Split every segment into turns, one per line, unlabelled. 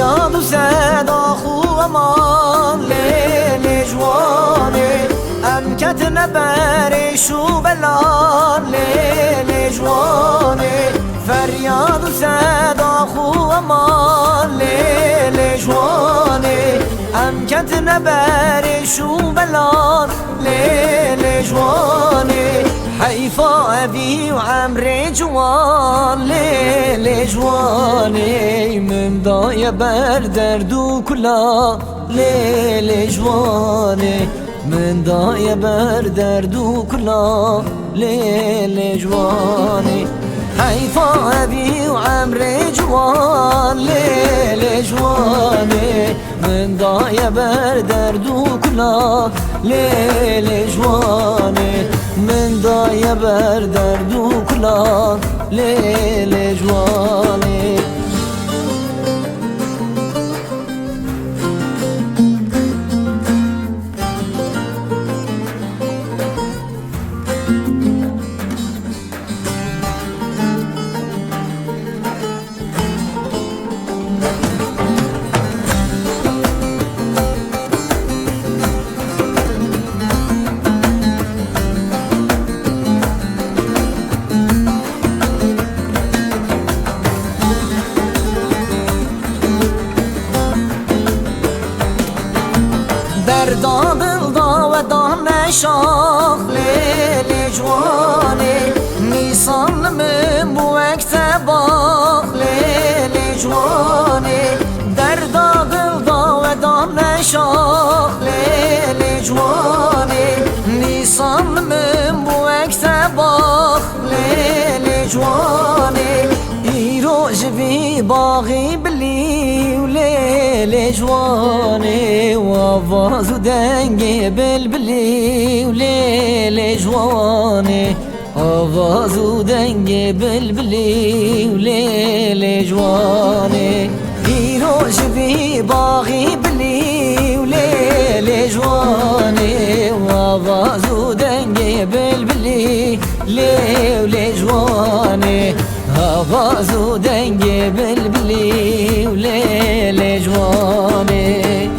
فریاد و صدا خو امان لیل جوانه ام کت نبر شو بلان لیل جوانه فریاد و صدا خو امان لیل جوانه ام کت نبر شو بلان لیل جوانه حیفا ابی و عمر جوان لیل جوانه من دای بر درد و کلا لیل جوانه من دای بر درد و کلا لیل جوانه حیفا ابی و عمر جوان لیل جوانه من دای بر درد و کلا لیل جوانه من دای بر درد و کلا لیل جوانه دردا دلدا و دانه شاخ لیل جوانه نیسان من بو اکتباخ لیل جوانه دردا دلدا و دانه شاخ لیل جوانه نیسان من بو اکتباخ لیل جوانه ایرو جوی باغی بلی و لیل جوانه و آواز و دنگ بلبلی و لیل جوانه آواز و دنگ بلبلی و لیل جوانه ایرو جوی باغی بلی و لیل جوانه و آواز و دنگ بلبلی لیل جوانه آواز و دنگ بلبلی و لیل جوانه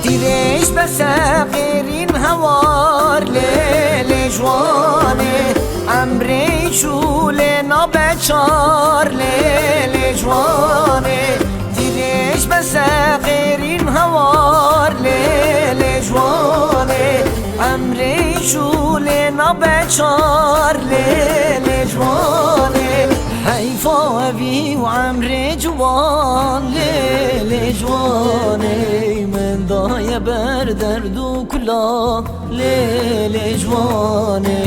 دیرش بسقیرین هوار لیل جوانه امری چول نابچار لیل جوانه دیرش بسقیرین هوار لیل جوانه امری چول نابچار لیل جوانه حیفا ابی و عمر جوان لیل جوانه من دای بر درد و کلا لیل جوانه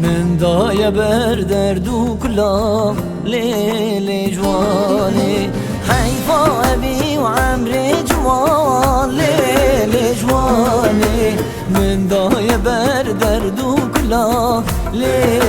من دای بر درد و کلا لیل جوانه حیفا ابی و عمر جوان لیل جوانه من دای بر درد و کلا لیل